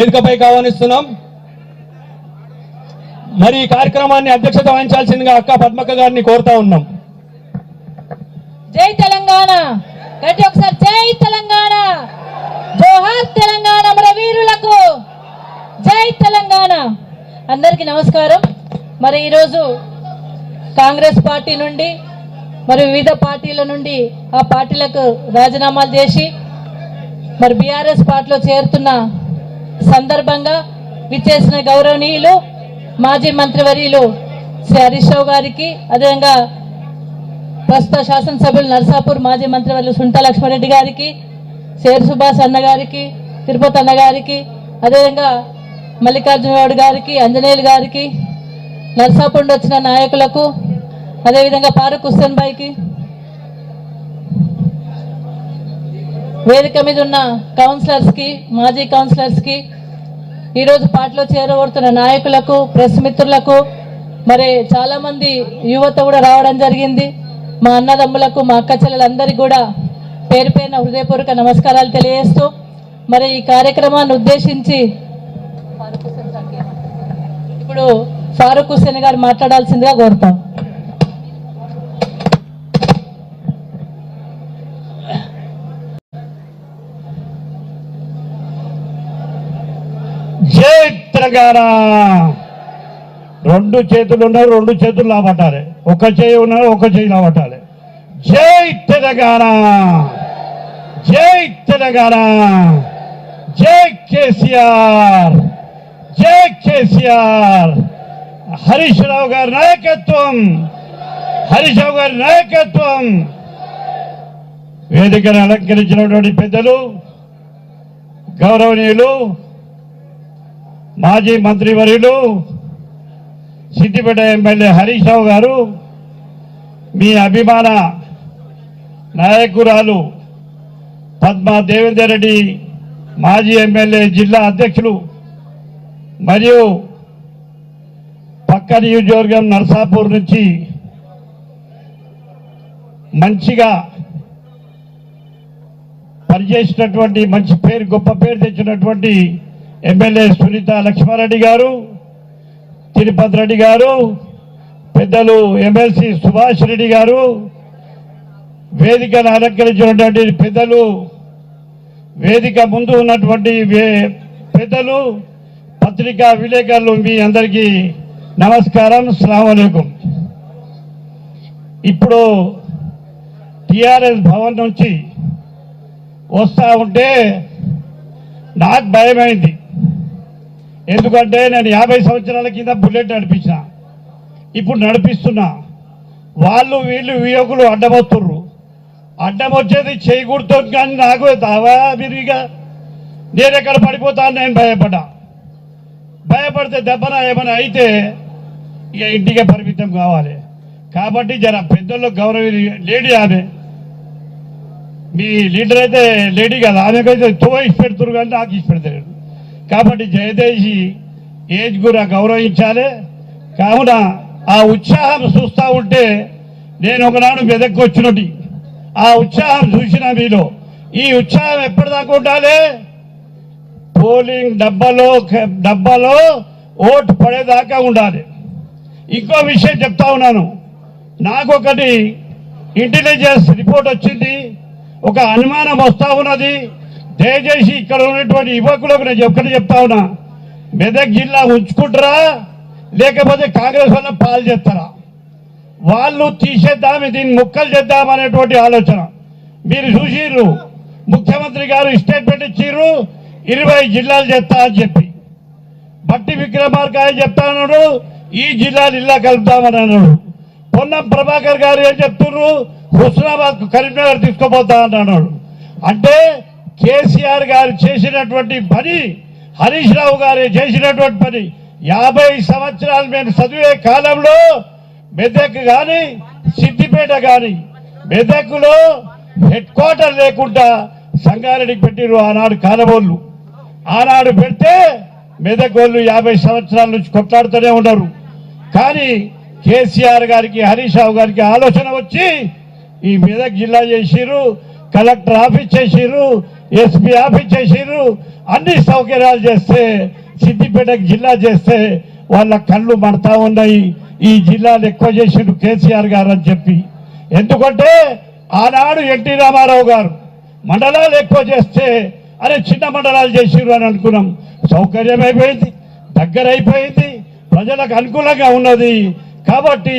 వేదికపై ఆహ్వానిస్తున్నాం. మరి ఈ కార్యక్రమాన్ని అధ్యక్షత వహించాల్సిందిగా అక్క పద్మక్క గారిని కోరుతా ఉన్నాం. జై తెలంగాణ, గట్టి ఒకసారి జై తెలంగాణ, జోహార్ తెలంగాణ మన వీరులకు, జై తెలంగాణ. అందరికీ నమస్కారం. మరి ఈరోజు కాంగ్రెస్ పార్టీ నుండి మరి వివిధ పార్టీల నుండి ఆ పార్టీలకు రాజీనామాలు చేసి మరి బీఆర్ఎస్ పార్టీలో చేరుతున్న సందర్భంగా విచ్చేసిన గౌరవనీయులు మాజీ మంత్రివర్యులు శ్రీ హరీష్ రావు గారికి, అదేవిధంగా ప్రస్తుత శాసనసభ్యులు నర్సాపూర్ మాజీ మంత్రివర్యులు సుంట లక్ష్మారెడ్డి గారికి, శేర్ సుభాష్ అన్న గారికి, తిరుపతి అన్న గారికి, అదేవిధంగా మల్లికార్జున గౌడ్ గారికి, అంజనేయులు గారికి, నర్సాపూర్ నుండి వచ్చిన నాయకులకు, అదేవిధంగా ఫారూక్ హుస్సేన్ భాయ్కి, వేదిక మీద ఉన్న కౌన్సిలర్స్ కి, మాజీ కౌన్సిలర్స్ కి, ఈరోజు పార్టీలో చేరబడుతున్న నాయకులకు, ప్రెస్ మిత్రులకు, మరి చాలా మంది యువత కూడా రావడం జరిగింది. మా అన్నదమ్ములకు, మా అక్క చెల్లెలందరికీ కూడా పేరు పేరున హృదయపూర్వక నమస్కారాలు తెలియజేస్తూ మరి ఈ కార్యక్రమాన్ని ఉద్దేశించి ఇప్పుడు ఫారూక్ హుస్సేన్ గారు మాట్లాడాల్సిందిగా కోరుతాం. జై తెలంగాణ. రెండు చేతులు ఉన్నారు, రెండు చేతులు లాబట్టాలి. ఒక చేయి ఉన్నారు, ఒక చేయి లాబట్టాలి. జై తెలంగాణ, జై తెలంగాణ, జై కేసీఆర్, జై కేసీఆర్. హరీష్ రావు గారి నాయకత్వం, హరీష్ రావు గారి నాయకత్వం. వేదికను అలంకరించినటువంటి పెద్దలు, గౌరవనీయులు మాజీ మంత్రివర్యులు సిద్దిపేట ఎమ్మెల్యే హరీష్ రావు గారు, మీ అభిమాన నాయకురాలు పద్మా దేవేందర్ రెడ్డి మాజీ ఎమ్మెల్యే జిల్లా అధ్యక్షులు, మరియు పక్క నియోజకవర్గం నర్సాపూర్ నుంచి మంచిగా పనిచేసినటువంటి, మంచి పేరు, గొప్ప పేరు తెచ్చినటువంటి ఎమ్మెల్యే సునీత లక్ష్మారెడ్డి గారు, తిరుపతి రెడ్డి గారు, పెద్దలు ఎమ్మెల్సీ సుభాష్ రెడ్డి గారు, వేదికను అలంకరించినటువంటి పెద్దలు, వేదిక ముందు ఉన్నటువంటి పెద్దలు, పత్రికా విలేకరులు, మీ అందరికీ నమస్కారం, అస్సలాము అలైకుం. ఇప్పుడు టిఆర్ఎస్ భవన్ నుంచి వస్తూ ఉంటే నాకు భయమైంది. ఎందుకంటే నేను 50 సంవత్సరాల కింద బుల్లెట్ నడిపించిన, ఇప్పుడు నడిపిస్తున్నా. వాళ్ళు వీళ్ళు యువకులు అడ్డమొస్తుర్రు. అడ్డం వచ్చేది చేయకూడుతుంది, కానీ నాకు తావా విరిగా నేను ఎక్కడ పడిపోతాను నేను భయపడితే దెబ్బన ఏమైనా అయితే ఇక ఇంటికే పరిమితం కావాలి. కాబట్టి జర పెద్దల్లో గౌరవ లేడీ, ఆమె మీ లీడర్ అయితే లేడీ కదా, ఆమెకైతే ఇచ్చి పెడుతున్నారు కానీ నాకు ఇచ్చి పెడతారు. కాబట్టి జయదేశి ఏజ్ కూడా గౌరవించాలి. కావున ఆ ఉత్సాహం చూస్తూ ఉంటే నేను ఒకనాడు మెదక్కి వచ్చినట్టు ఆ ఉత్సాహం చూసిన మీలో ఈ ఉత్సాహం ఎప్పటిదాకా ఉండాలి? పోలింగ్ డబ్బాలో ఓటు పడేదాకా ఉండాలి. ఇంకో విషయం చెప్తా ఉన్నాను. నాకు ఒకటి ఇంటెలిజెన్స్ రిపోర్ట్ వచ్చింది, ఒక అనుమానం వస్తూ ఉన్నది. దయచేసి ఇక్కడ ఉన్నటువంటి యువకులకు నేను ఒక్కటి చెప్తా ఉన్నా, మెదక్ జిల్లా ఉంచుకుంటారా లేకపోతే కాంగ్రెస్ వల్ల పాలు చేస్తారా? వాళ్ళు తీసేద్దాం, దీన్ని ముక్కలు చేద్దాం అనేటువంటి ఆలోచన. మీరు చూసిర్రు, ముఖ్యమంత్రి గారు స్టేట్మెంట్ ఇచ్చిర్రు 20 జిల్లాలు చేస్తా అని చెప్పి. బట్టి విక్రమార్క ఆయన చెప్తా ఉన్నాడు ఈ జిల్లాలు ఇలా కలుపుతామని అన్నాడు. పొన్నం ప్రభాకర్ గారు ఏం చెప్తున్నారు, హుస్నాబాద్ కరీంనగర్ తీసుకుపోతా అన్నాడు. అంటే కేసీఆర్ గారు చేసినటువంటి పని, హరీష్ రావు గారు చేసినటువంటి పని 50 సంవత్సరాలు మేము చదివే కాలంలో మెదక్ కానీ సిద్దిపేట కానీ, మెదక్లో హెడ్ క్వార్టర్ లేకుండా సంగారెడ్డికి పెట్టిరు ఆనాడు కాలబోళ్ళు. ఆనాడు పెడితే మెదక్ వాళ్ళు 50 సంవత్సరాల నుంచి కొట్లాడుతూనే ఉన్నారు. కానీ కేసీఆర్ గారికి, హరీష్ రావు గారికి ఆలోచన వచ్చి ఈ మెదక్ జిల్లా చేసిరు, కలెక్టర్ ఆఫీస్ చేసిరు, ఎస్పీ ఆఫీస్ చేసిరు. అన్ని సౌకర్యాలు చేస్తే సిద్దిపేటకు జిల్లా చేస్తే వాళ్ళ కళ్ళు మండుతా ఉన్నాయి. ఈ జిల్లాలు ఎక్కువ చేసిండు కేసీఆర్ గారు అని చెప్పి. ఎందుకంటే ఆనాడు ఎన్టీ రామారావు గారు మండలాలు ఎక్కువ చేస్తే అరే చిన్న మండలాలు చేసిర్రు అని అనుకున్నాం. సౌకర్యం అయిపోయింది, దగ్గర అయిపోయింది, ప్రజలకు అనుకూలంగా ఉన్నది. కాబట్టి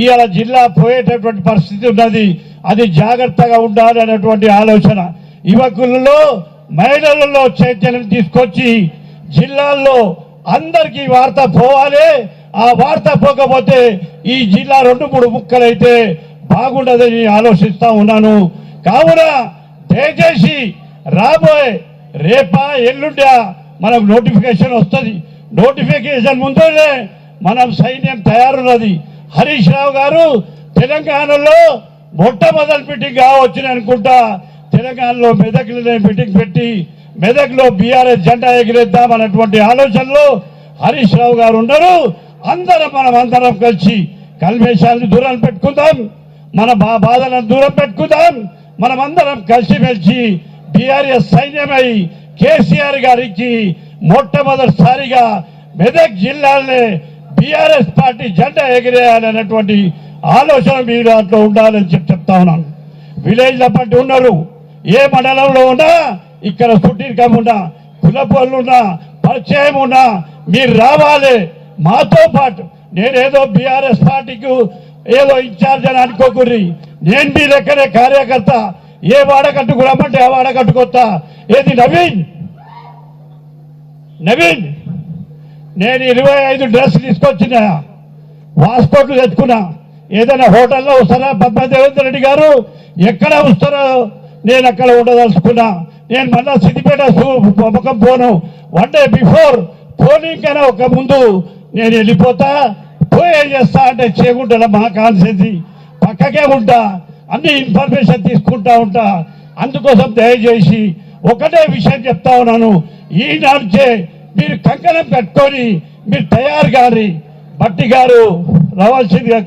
ఇవాళ జిల్లా పోయేటటువంటి పరిస్థితి ఉన్నది. అది జాగ్రత్తగా ఉండాలి అనేటువంటి ఆలోచన యువకులలో మహిళలలో చైతన్యం తీసుకొచ్చి జిల్లాల్లో అందరికీ వార్త పోవాలి. ఆ వార్త పోకపోతే ఈ జిల్లా 2-3 ముక్కలైతే బాగుండదని ఆలోచిస్తా ఉన్నాను. కావున దయచేసి రాబోయే రేపా ఎల్లుండా మనకు నోటిఫికేషన్ వస్తుంది. నోటిఫికేషన్ ముందునే మనం సైన్యం తయారున్నది. హరీష్ రావు గారు తెలంగాణలో మొట్టమొదటి మీటింగ్ కావచ్చు అనుకుంటా. తెలంగాణలో మెదక్లోనే మీటింగ్ పెట్టి మెదక్లో బీఆర్ఎస్ జెండా ఎగిరేద్దాం అన్నటువంటి ఆలోచనలో హరీష్ రావు గారు ఉన్నారు. మనం అందరం కలిసి కల్మేషాలను దూరం పెట్టుకుందాం, మన బాధలను దూరం పెట్టుకుందాం. మనమందరం కలిసిమెలిసి బీఆర్ఎస్ సైన్యమై కేసీఆర్ గారికి మొట్టమొదటిసారిగా మెదక్ జిల్లాలోనే బీఆర్ఎస్ పార్టీ జెండా ఎగిరేయాలనేటువంటి ఆలోచన మీ దాంట్లో ఉండాలని చెప్తా ఉన్నాను. విలేజ్ల పట్టి ఉన్నారు, ఏ మండలంలో ఉన్నా, ఇక్కడ సుట్టికం ఉన్నా, కులపోళ్ళు ఉన్నా, పరిచయం ఉన్నా మీరు రావాలి మాతో పాటు. నేనేదో బీఆర్ఎస్ పార్టీకి ఏదో ఇన్ఛార్జ్ అని అనుకోకూరి. నేను మీ లెక్కనే కార్యకర్త. ఏ వాడకట్టుకు రమ్మంటే ఆ వాడకట్టుకొస్తా. ఏది నవీన్ నేను 25 డ్రెస్సులు తీసుకొచ్చిన, వాస్కోట్లు తెచ్చుకున్నా. ఏదైనా హోటల్లో వస్తారా పద్మదేవేంద్ర రెడ్డి గారు ఎక్కడ వస్తారో నేను అక్కడ ఉండదలుచుకున్నా. నేను మళ్ళా సిద్దిపేట ముఖం పోను. 1 డే బిఫోర్ పోలింగ్ కన్నా ఒక ముందు నేను వెళ్ళిపోతా. పోయే చేస్తా అంటే చేయకుండా మా కాన్సెన్సీ పక్కకే ఉంటా, అన్ని ఇన్ఫర్మేషన్ తీసుకుంటా ఉంటా. అందుకోసం దయచేసి ఒకటే విషయం చెప్తా ఉన్నాను. ఈనాడే మీరు కంకణం కట్టుకొని మీరు తయారు కాని బట్టి గారు రావాల్సిందిగా